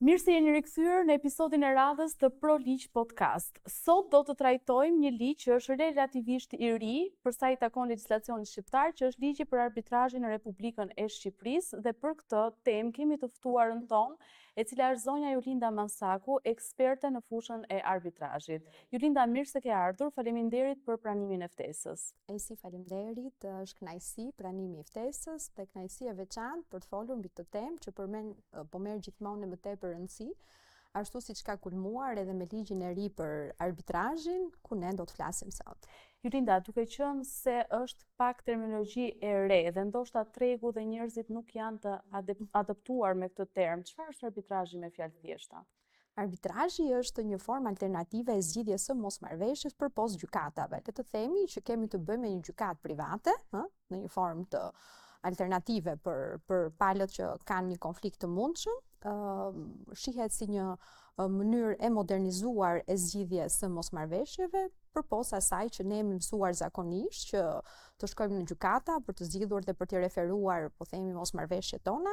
Mirë se jeni rikthyer në episodin e radhës të Pro Ligj Podcast. Sot do të trajtojmë një ligj që është relativisht i ri për sa i takon legjislacionit shqiptar, që është ligji për arbitrazhin në Republikën e Shqipërisë, dhe për këtë temë kemi të ftuarën tonë, e cila është zonja Julinda Mansaku, eksperte në fushën e arbitrazhit. Julinda, mirë se ke ardhur, faleminderit për pranimin e ftesës. Si faleminderit, është kënaqësi pranimi i ftesës dhe kënaqësi e veçantë për të folur mbi këtë temë që për me po merr gjithmonë më tepër rëndësi, ashtu siç ka kulmuar edhe me ligjin e ri për arbitrazhin, ku ne do të flasim sot. Julinda, duke qenë se është pak terminologji e re dhe ndoshta tregu dhe njerëzit nuk janë të adaptuar me këtë term, çfarë është arbitrazhi me fjalë thjeshta? Arbitrazhi është një formë alternative e zgjidhjes së mosmarrëveshjes përpos gjykatave. Le të themi që kemi të bëjmë me një gjykatë private, në një formë të alternative për palët që kanë një konflikt të mundshëm, shihet si një mënyrë e modernizuar e zgjidhjes së mosmarrëveshjeve, përpos asaj që ne jemi mësuar zakonisht që të shkojmë në gjykata për të zgjidhur dhe për të referuar, po themi, mosmarrëveshjet tona.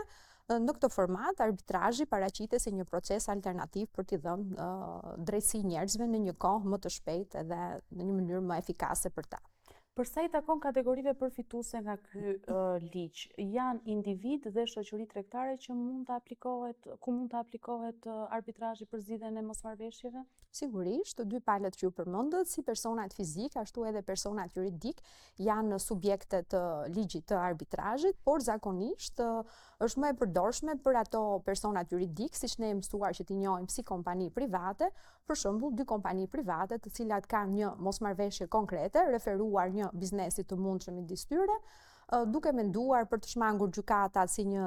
Në këtë format, arbitrazhi paraqitet si një proces alternativ për t'i dhënë drejtësi njerëzve në një kohë më të shpejtë edhe në një mënyrë më efikase për ta. Për sa i takon kategorive përfituese nga ky ligj, janë individ dhe shoqëri tregtare që ku mund të aplikohet arbitrazhi për zgjidhjen e mosmarrëveshjeve? Sigurisht, të dy palët që ju përmendët, si personat fizik, ashtu edhe personat juridik, janë subjekte të ligjit të arbitrazhit, por zakonisht është më e përdorshme për ato personat juridik, siç ne mësuar që t'i njohim si kompani private, për shembull dy kompani private të cilat kanë një mosmarrëveshje konkrete, referuar një biznesi të mundshëm midis tyre, duke menduar për të shmangur gjykatat si një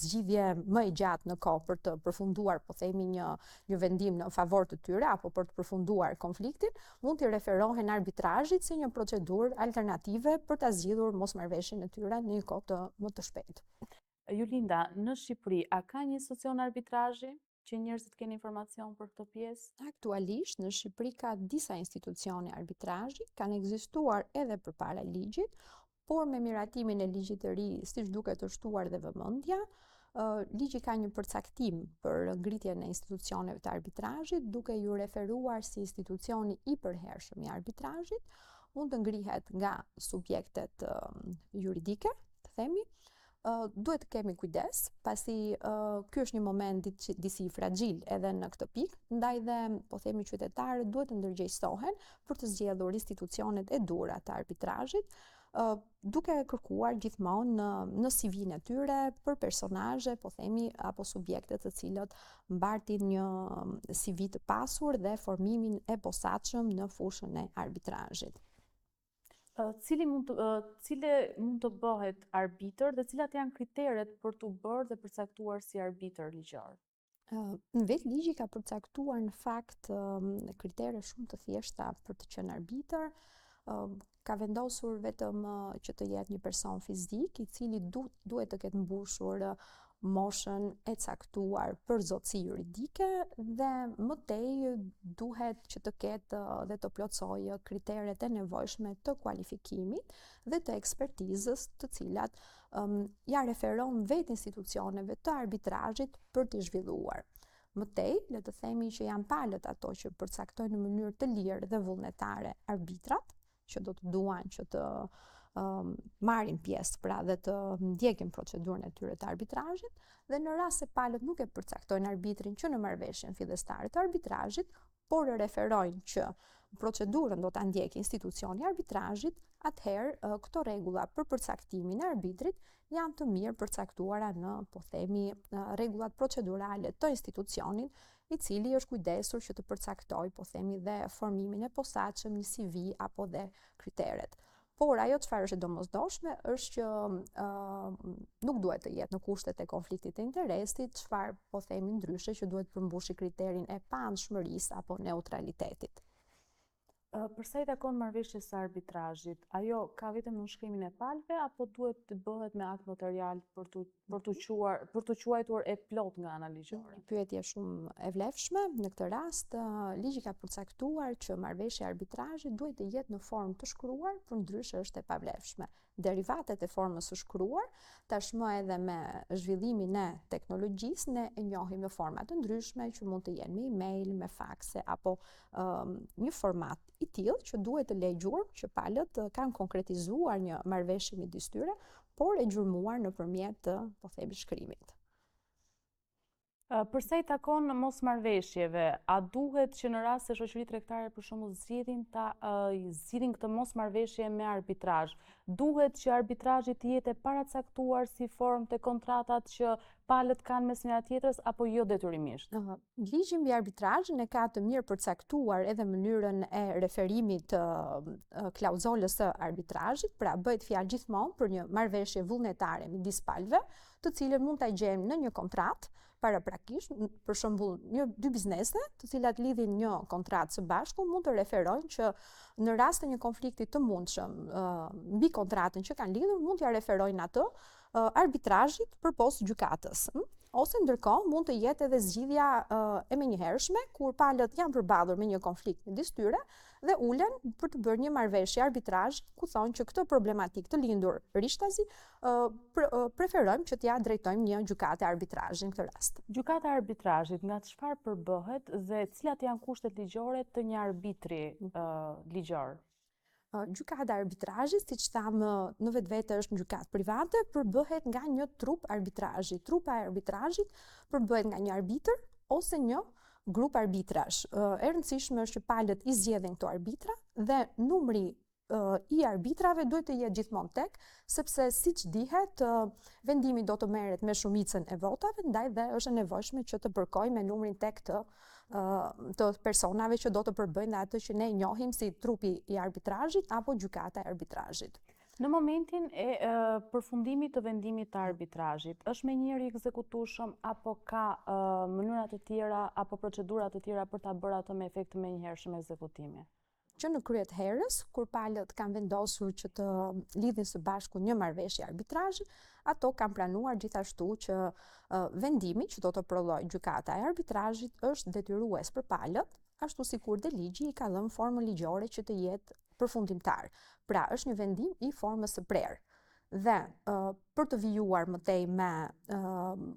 zgjidhje më e gjatë në kohë për të përfunduar, po themi, një vendim në favor të tyre apo për të përfunduar konfliktin, mund t'i referohen arbitrazhit si një procedurë alternative për ta zgjidhur mosmarrëveshjen e tyre në një kohë më të shpejtë. Julinda, në Shqipëri a ka një institucion arbitrazhi që njerëzit kenë informacion për këtë pjesë? Aktualisht në Shqipëri ka disa institucione arbitrazhi, kanë ekzistuar edhe përpara ligjit, por me miratimin e ligjit të ri, siç duket të shtuar dhe vëmendja, ligji ka një përcaktim për ngritjen e institucioneve të arbitrazhit, duke ju referuar si institucioni i përhershëm i arbitrazhit, mund të ngrihet nga subjektet juridike, të themi. Duhet të kemi kujdes, pasi ky është një moment disi fragjil edhe në këtë pikë, ndaj dhe, po themi, qytetarët duhet të ndërgjegjësohen për të zgjedhur institucionet e duhura të arbitrazhit, duke kërkuar gjithmonë në CV-n e tyre për personazhe, po themi, apo subjekte të cilët mbartin një CV të pasur dhe formimin e posaçëm në fushën e arbitrazhit. Cili mund të bëhet arbitër dhe cilat janë kriteret për të bërë dhe përcaktuar si arbitër ligjor? Në vetë ligji ka përcaktuar në fakt kritere shumë të thjeshta për të qenë arbitër. Ka vendosur vetëm që të jetë një person fizik i cili duhet të ketë mbushur moshën e caktuar për zotësi juridike dhe më tej duhet që të ketë dhe të plotësojë kriteret e nevojshme të kualifikimit dhe të ekspertizës të cilat ja referon vetë institucioneve të arbitrazhit për t'i zhvilluar. Më tej, le të themi që janë palët ato që përcaktojnë në mënyrë të lirë dhe vullnetare arbitrat, që do të duan që të marrin pjesë, pra, dhe të ndjekin procedurën e tyre të arbitrazhit, dhe në rast se palët nuk e përcaktojnë arbitrin që në marrëveshjen fillestare të arbitrazhit, por e referojnë që procedurën do ta ndjekë institucioni i arbitrazhit, atëherë këto rregulla për përcaktimin e arbitrit janë të mirë përcaktuara në, po themi, rregullat procedurale të institucionit, i cili është kujdesur që të përcaktoj, po themi, dhe formimin e posaçëm, një CV apo dhe kriteret. Por ajo çfarë është e domosdoshme është që nuk duhet të jetë në kushtet e konfliktit të interesit, çfarë, po themi, ndryshe që duhet përmbushi kriterin e paanshmërisë apo neutralitetit. Për sa i takon marrëveshjes së arbitrazhit, ajo ka vetëm nënshkrimin e palëve apo duhet të bëhet me akt notarial për të quajtur e plot nga ana ligjore? Pyetje shumë e vlefshme. Në këtë rast, ligji ka përcaktuar që marrëveshja e arbitrazhit duhet të jetë në formë të shkruar, përndryshe është e pavlefshme. Derivatet e formës së shkruar, tashmë edhe me zhvillimin e teknologjisë, ne e njohim në forma të ndryshme që mund të jenë me email, me fakse apo një format i tillë që duhet të lexuar, që palët kanë konkretizuar një marrëveshje midis tyre, por e gjurmuar nëpërmjet po themi shkrimit. Për sa i takon mosmarrëveshjeve, a duhet që në rast se shoqëritë tregtare për shembull zgjidhin këtë mosmarrëveshje me arbitrazh, duhet që arbitrazhi të jetë paracaktuar si formë te kontratat që palët kanë mes njëra tjetrës apo jo detyrimisht? Ligji mbi arbitrazhin e ka të mirë përcaktuar edhe mënyrën e referimit të klauzolës së arbitrazhit, pra bëhet fjalë gjithmonë për një marrëveshje vullnetare midis palëve, të cilën mund ta gjejmë në një kontratë paraprakisht, për shembull, dy biznese, të cilat lidhin një kontratë së bashku, mund të referojnë që në rast të një konflikti të mundshëm mbi kontratën që kanë lidhur, mund t'ja referojnë atë arbitrazhit përpos gjykatës. Ose ndërkohë mund të jetë edhe zgjidhja e menjëhershme, kur palët janë përballur me një konflikt midis tyre dhe ulen për të bërë një marrëveshje arbitrazhi, ku thonë që këtë problematikë të lindur rishtazi preferojmë që t'ja drejtojmë një gjykate arbitrazhi në këtë rast. Gjykata e arbitrazhit nga çfarë përbëhet dhe cilat janë kushtet ligjore të një arbitri ligjor? Gjykata e arbitrazhit, siç thamë, në vetvete është një gjykatë private, përbëhet nga një trup arbitrazhi. Trupa e arbitrazhit përbëhet nga një arbitër ose një grup arbitrash. E rëndësishme është që palët i zgjedhin këto arbitra dhe numri i arbitrave duhet të jetë gjithmonë tek, sepse siç dihet, vendimi do të merret me shumicën e votave, ndaj dhe është e nevojshme që të përkojë me numrin tek të personave që do të përbëjnë atë që ne njohim si trupi i arbitrazhit apo gjykata e arbitrazhit. Në momentin e përfundimit të vendimit të arbitrazhit, është menjëri i ekzekutueshëm apo ka mënyra të tjera apo procedura të tjera për ta bërë atë me efekt të menjëhershëm ekzekutimi? Që në kryet herës, kur palët kanë vendosur që të lidhin së bashku një marrëveshje arbitrazhi, ato kanë pranuar gjithashtu që vendimi që do të prodhojë gjykata e arbitrazhit është detyrues për palët, ashtu sikur dhe ligji i ka dhënë formën ligjore që të jetë përfundimtar. Pra, është një vendim i formës së prerë. Dhe për të vijuar më tej me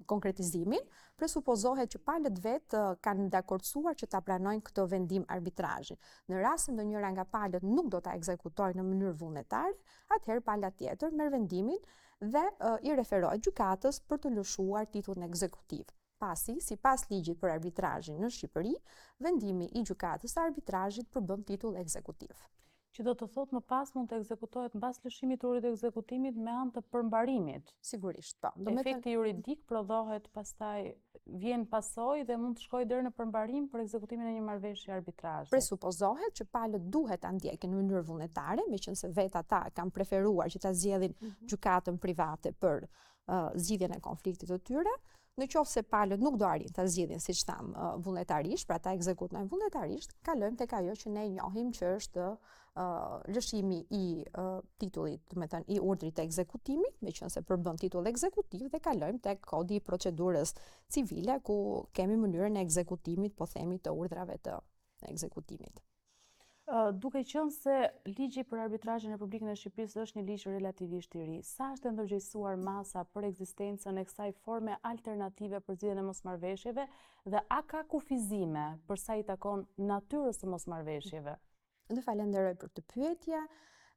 konkretizimin, presupozohet që palët vetë kanë dakordsuar që ta pranojnë këtë vendim arbitrazhi. Në rast se ndonjëra nga palët nuk do ta ekzekutojë në mënyrë vullnetare, atëherë pala tjetër merr vendimin dhe i referohet gjykatës për të lëshuar titullin ekzekutiv. Pasi, sipas ligjit për arbitrazhin në Shqipëri, vendimi i gjykatës së arbitrazhit përbën titull ekzekutiv. Që do të thotë më pas mund të ekzekutohet mbas lëshimit të urit të ekzekutimit me anë të përmbarimit. Sigurisht, po. Efekti juridik prodhohet pastaj, vjen pasojë dhe mund të shkojë deri në përmbarim për ekzekutimin e një marrëveshje arbitrazhi. Presupozohet që palët duhet ta ndjekin në mënyrë vullnetare, meqense vetë ata kanë preferuar që ta zgjedhin gjykatën private për zgjidhjen e konfliktit të tyre. Në qoftë se palët nuk do arrin ta zgjidhin, siç tham, vullnetarisht, pra ta ekzekutojnë vullnetarisht, kalojmë tek ajo që ne njohim që është lëshimi i titullit, do të thënë i urdhrit të ekzekutimit, meqense përbën titull ekzekutiv, dhe kalojmë tek kodi i procedurës civile, ku kemi mënyrën e ekzekutimit, po themi, të urdhrave të ekzekutimit. Duke qenë se ligji për arbitrazhin në Republikën e Shqipërisë është një ligj relativisht i ri, sa është ndërgjegjësuar masa për ekzistencën e kësaj forme alternative për zgjidhjen e mosmarrëveshjeve dhe a ka kufizime për sa i takon natyrës së mosmarrëveshjeve? Dhe falenderoj për këtë pyetje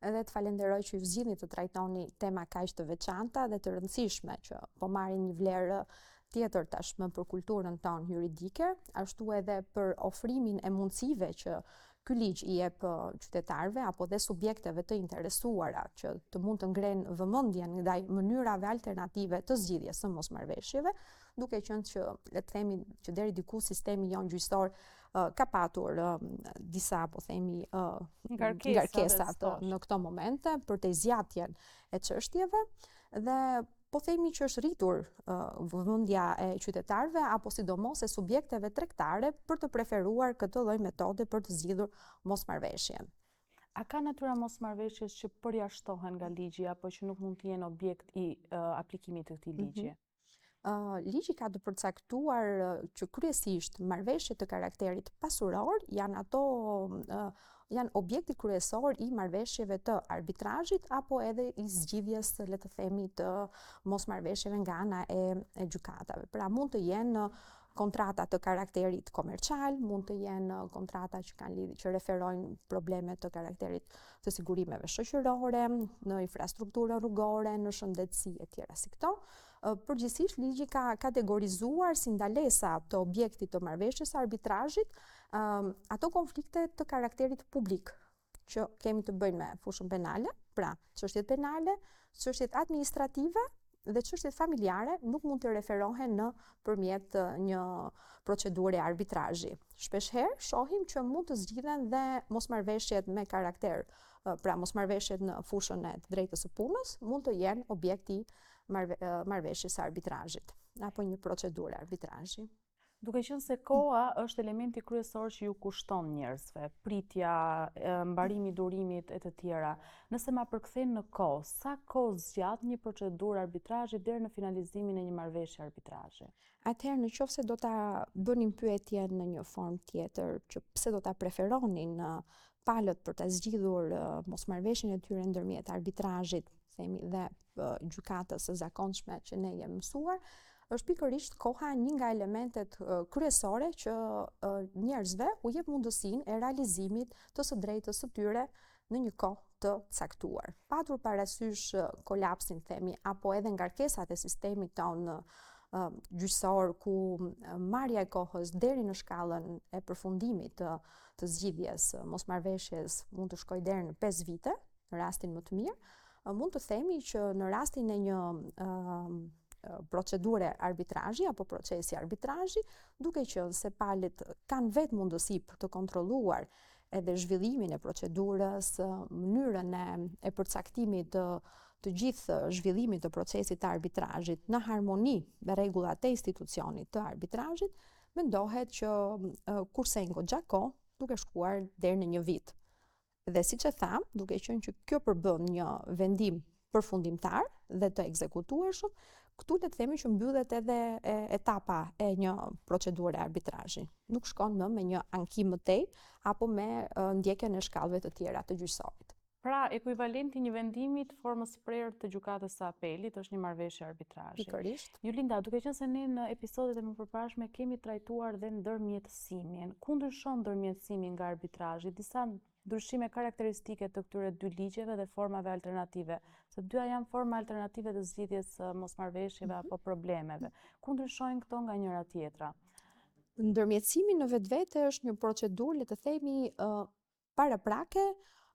dhe të falenderoj që ju zgjidhni të trajtoni tema kaq të veçanta dhe të rëndësishme që po marrin një vlerë tjetër tashmë për kulturën tonë juridike, ashtu edhe për ofrimin e mundësive që ky ligj i jep qytetarëve apo dhe subjekteve të interesuara që të mund të ngrenë vëmendjen ndaj mënyrave alternative të zgjidhjes së mosmarrëveshjeve, duke qenë që le të themi që deri diku sistemi jon gjyqësor ka patur disa, po themi, ngarkesa në këto momente për të zgjatjen e çështjeve dhe po themi që është rritur vëmendja e qytetarëve apo sidomos e subjekteve tregtare për të preferuar këtë lloj metode për të zgjidhur mosmarrveshjen. A ka natyra mosmarrveshjes që përjashtohen nga ligji apo që nuk mund të jenë objekt i aplikimit të këtij ligji? Ligji ka të përcaktuar që kryesisht marrëveshjet të karakterit pasuror janë objekti kryesor i marrëveshjeve të arbitrazhit apo edhe i zgjidhjes, le të themi, të mosmarrveshjeve nga ana e gjykatave. Pra mund të jenë kontrata të karakterit komercial, mund të jenë kontrata që referojnë probleme të karakterit të sigurimeve shoqërore, në infrastrukturën rrugore, në shëndetësi e tjera si këto. Përgjithsisht ligji ka kategorizuar si ndalesa të objektit të marrëveshjes së arbitrazhit ato konflikte të karakterit publik që kemi të bëjmë me fushën penale, pra çështjet penale, çështjet administrative dhe çështjet familjare nuk mund të referohen nëpërmjet një procedure arbitrazhi. Shpeshherë shohim që mund të zgjidhen dhe mosmarrveshjet me karakter, pra mosmarrveshjet në fushën e të drejtës së punës, mund të jenë objekti marrëveshjes së arbitrazhit apo një procedure arbitrazhi. Duke qenë se koha është elementi kryesor që ju kushton njerëzve, pritja, mbarimi i durimit e të tjera, nëse ma përkthejmë në kohë, sa kohë zgjat një procedurë arbitrazhi deri në finalizimin e një marrëveshje arbitrazhi? Atëherë, nëse do ta bënim pyetjen në një formë tjetër, që pse do ta preferonin palët për ta zgjidhur mosmarrveshjen e tyre ndërmjet arbitrazhit, themi, dhe gjykatës së zakonshme që ne jemi mësuar, është pikërisht koha një nga elementet kryesore që njerëzve u jep mundësinë e realizimit të së drejtës së tyre në një kohë të caktuar. Patur parasysh kolapsin, themi, apo edhe ngarkesat e sistemit tonë gjyqësor, ku marrja e kohës deri në shkallën e përfundimit të zgjidhjes mosmarrveshjes mund të shkojë deri në 5 vite, në rastin më të mirë, mund të themi që në rastin e një procedure arbitrazhi apo procesi arbitrazhi, duke qenë se palët kanë vetë mundësi për të kontrolluar edhe zhvillimin e procedurës, mënyrën e përcaktimit të gjithë zhvillimit të procesit të arbitrazhit në harmoni me rregullat e institucionit të arbitrazhit, mendohet që kursen goxha kohë duke shkuar deri në 1 vit. Dhe siç e tham, duke qenë që kjo përbën një vendim përfundimtar dhe të ekzekutueshëm, këtu le të themi që mbyllet edhe etapa e një procedure arbitrazhi. Nuk shkon më me një ankim më tej apo me ndjekjen e shkallëve të tjera të gjyqësorit. Pra, ekuivalenti një vendimi të formës së prerë të gjykatës së apelit është një marrëveshje arbitrazhi. Pikërisht. Julinda, duke qenë se ne në episodet e mëparshme kemi trajtuar dhe ndërmjetësimin. Ku ndryshon ndërmjetësimi nga arbitrazhi? Disa ndryshime karakteristike të këtyre dy ligjeve dhe formave alternative. Se dyja janë forma alternative të zgjidhjes mosmarrveshjeve apo problemeve. Ku ndryshojnë këto nga njëra tjetra? Ndërmjetësimi në vetvete është një procedurë, le të themi, paraprake,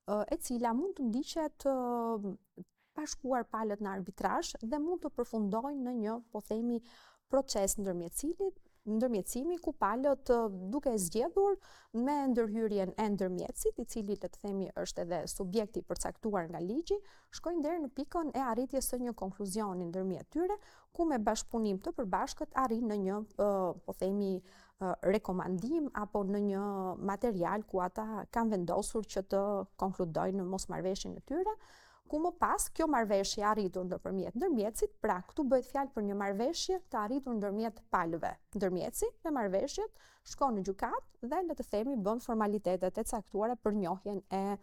e cila mund të ndiqet pa shkuar palët në arbitrazh dhe mund të përfundojnë në një, po themi, proces ndërmjetësimi ku palët duke zgjedhur me ndërhyrjen e ndërmjetësit, i cili, le të themi, është edhe subjekti përcaktuar nga ligji, shkojnë deri në pikën e arritjes së një konkluzioni ndërmjet tyre, ku me bashkëpunim të përbashkët arrin në një, po themi, rekomandim apo në një material ku ata kanë vendosur që të konkludojnë në mosmarrveshjen e tyre, ku më pas kjo marrëveshje arritur nëpërmjet ndërmjetësit, pra këtu bëhet fjalë për një marrëveshje të arritur ndërmjet palëve. Ndërmjetësi me marrëveshjet shkon në gjykatë dhe, le të themi, bën formalitetet e caktuara për njohjen e,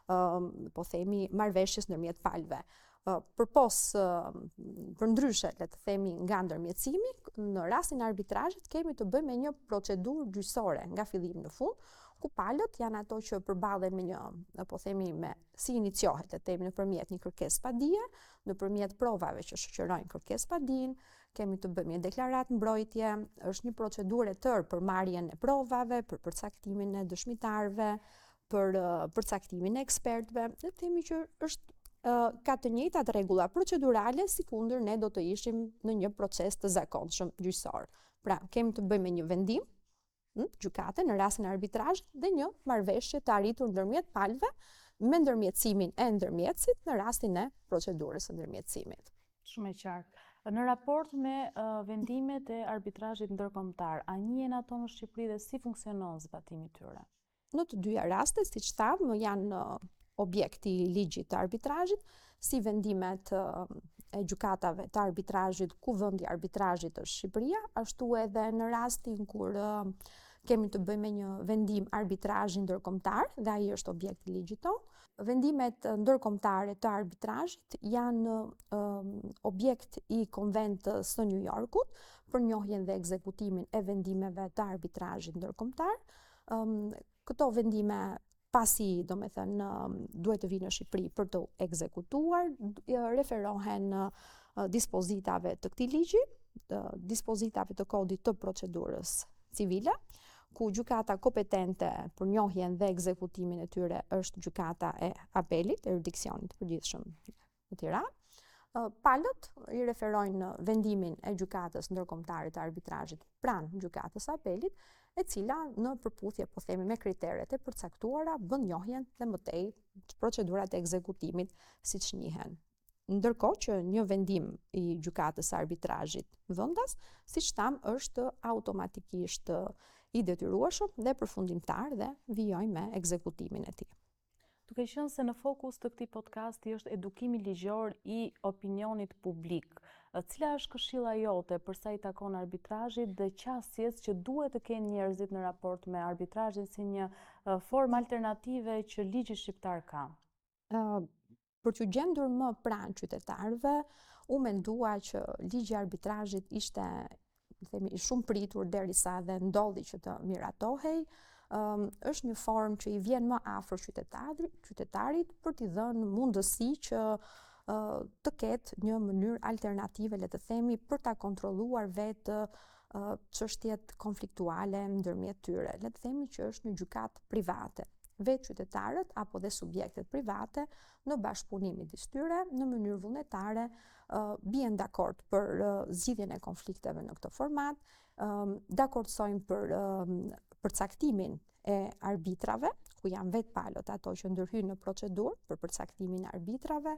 po themi, marrëveshjes ndërmjet palëve. Përndryshe, le të themi, nga ndërmjetësimi, në rastin e arbitrazhit kemi të bëjmë me një procedurë gjyqësore nga fillim në fund, ku palët janë ato që përballen me një, po themi, si iniciohet, le të themi, nëpërmjet një kërkesë padije, nëpërmjet provave që shoqërojnë kërkesë padinë, kemi të bëjmë një deklaratë mbrojtje, është një procedurë e tërë për marrjen e provave, për përcaktimin e dëshmitarëve, për përcaktimin e ekspertëve, le të themi që ka të njëjtat rregulla procedurale sikundër ne do të ishim në një proces të zakonshëm gjyqësor. Pra, kemi të bëjmë me një vendim, gjykate në rastin e arbitrazhit dhe një marrëveshje të arritur ndërmjet palëve me ndërmjetësimin e ndërmjetësit në rastin e procedurës së ndërmjetësimit. Shumë e qartë. Në raport me vendimet e arbitrazhit ndërkombëtar, a njihen ato në Shqipëri dhe si funksionon zbatimi i tyre? Në të dyja rastet, siç tham, janë objekti i ligjit të arbitrazhit, si vendimet e gjykatave të arbitrazhit ku vendi i arbitrazhit është Shqipëria, ashtu edhe në rastin kur kemi të bëjmë me një vendim arbitrazhi ndërkombëtar dhe ai është objekt i ligjit tonë. Vendimet ndërkombëtare të arbitrazhit janë objekt i Konventës së New Yorkut për njohjen dhe ekzekutimin e vendimeve të arbitrazhit ndërkombëtar. Këto vendime pasi, duhet të vinë në Shqipëri për të ekzekutuar, referohen dispozitave të këtij ligji, dispozitave të kodit të procedurës civile, ku gjykata kompetente për njohjen dhe ekzekutimin e tyre është gjykata e apelit, e jurisdiksionit të përgjithshëm në Tiranë. Palët i referojnë vendimin e gjykatës ndërkombëtare të arbitrazhit pranë gjykatës së apelit, e cila në përputhje me kriteret e përcaktuara bën njohjen dhe mëtej procedurat e ekzekutimit siç njihen. Ndërkohë që një vendim i gjykatës së arbitrazhit vendas, siç tham, është automatikisht i detyrueshëm dhe përfundimtar dhe vijojmë me ekzekutimin e tij. Duke qenë se në fokus të këtij podcasti është edukimi ligjor i opinionit publik, cila është këshilla jote për sa i takon arbitrazhit dhe qasjes që duhet të kenë njerëzit në raport me arbitrazhin si një formë alternative që ligji shqiptar ka? Për t'u gjendur më pranë qytetarëve, u mendua që ligji i arbitrazhit ishte, i shumë pritur derisa dhe ndodhi që të miratohej. Është një formë që i vjen më afër qytetarit për t'i dhënë mundësi që të ketë një mënyrë alternative, le të themi, për ta kontrolluar vetë çështjet konfliktuale ndërmjet tyre. Le të themi që është një gjykatë private. Vetë qytetarët apo dhe subjektet private në bashkëpunim midis tyre, në mënyrë vullnetare, bien dakord për zgjidhjen e konflikteve në këtë format, dakordsojnë për përcaktimin e arbitrave, ku janë vetë palët ato që ndërhyjnë në procedurë për përcaktimin e arbitrave.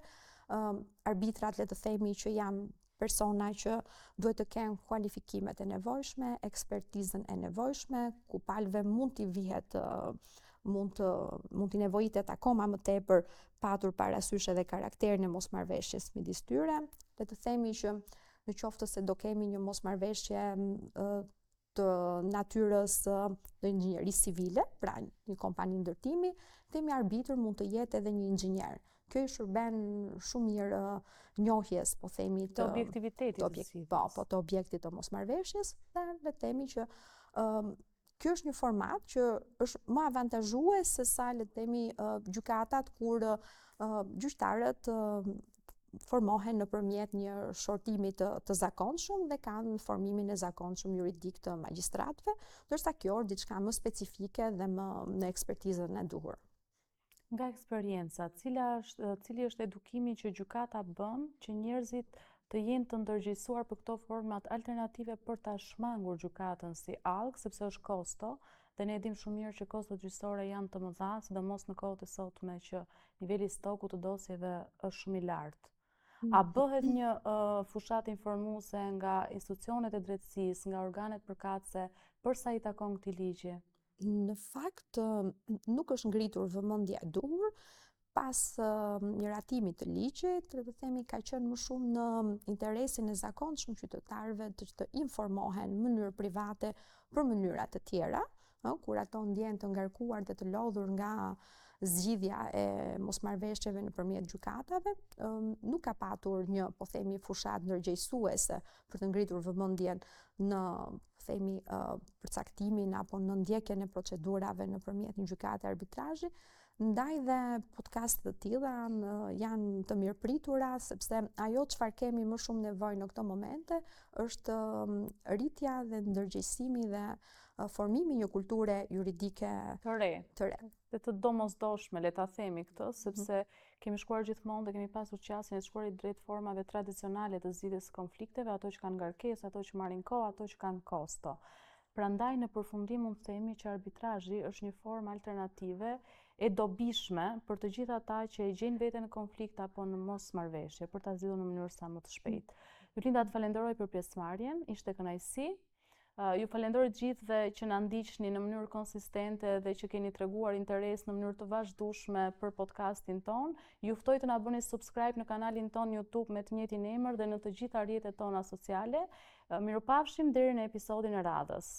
Arbitrat, le të themi, që janë persona që duhet të kenë kualifikimet e nevojshme, ekspertizën e nevojshme, ku palëve mund t'i vihet mund t'i nevojitet akoma më tepër patur parasysh edhe karakterin e mosmarrveshjes midis tyre. Le të themi që në qoftë se do kemi një mosmarrveshje të natyrës të inxhinierisë civile, pra një kompani ndërtimi, themi arbitër mund të jetë edhe një inxhinier. Kjo i shërben shumë mirë njohjes, po themi, të objektivitetit të sivit. Po, të objektit të mosmarrveshjes, dhe le të themi që kjo është një format që është më avantazhues se sa, le të themi, gjykatat kur gjyqtarët formohen nëpërmjet një shortimi të zakonshëm dhe kanë formimin e zakonshëm juridik të magjistratëve, ndërsa kjo është diçka më specifike dhe më në ekspertizën e duhur. Nga eksperjenca, cili është edukimi që gjykata bën që njerëzit të jenë të ndërgjegjësuar për këto format alternative për ta shmangur gjykatën si alg, sepse është kosto, dhe ne dim shumë mirë që kostot gjyqësore janë të mëdha, sidomos në kohët e sotme që niveli stokut të dosjeve është shumë i lartë. A bëhet një fushat informuese nga institucionet e drejtësisë, nga organet përkatëse për sa i takon këtij ligji? Në fakt, nuk është ngritur vëmendja e duhur. Pas miratimit të ligjit, le të themi, ka qenë më shumë në interesin e zakonshëm qytetarëve të informohen në mënyrë private për mënyra të tjera, kur ato ndjehen të ngarkuar dhe të lodhur nga zgjidhja e mosmarrveshjeve nëpërmjet gjykatave. Nuk ka patur një, po themi, fushat ndërgjegjësuese për të ngritur vëmendjen në, themi, përcaktimin apo në ndjekjen e procedurave nëpërmjet një gjykate arbitrazhi. Ndaj dhe podcast të tilla janë të mirëpritura, sepse ajo çfarë kemi më shumë nevojë në këto momente është rritja dhe ndërgjegjësimi dhe formimi një kulture juridike të re. Dhe të domosdoshme, le ta themi këtë, sepse kemi shkuar gjithmonë dhe kemi pasur qasjen e shkuarit drejt formave tradicionale të zgjidhjes së konflikteve, ato që kanë ngarkesë, ato që marrin kohë, ato që kanë kosto. Prandaj në përfundim mund të themi që arbitrazhi është një formë alternative e dobishme për të gjithë ata që e gjejnë veten në konflikt apo në mosmarrëveshje për ta zgjidhur në mënyrë sa më të shpejtë. Julinda, të falenderoj për pjesëmarrjen, ishte kënaqësi. Ju falenderoj gjithëve që na ndiqni në mënyrë konsistente dhe që keni treguar interes në mënyrë të vazhdueshme për podcastin ton. Ju ftoj të na bëni subscribe në kanalin ton YouTube me të njëjtin emër dhe në të gjitha rrjetet tona sociale. Mirupafshim deri në episodin e radhës.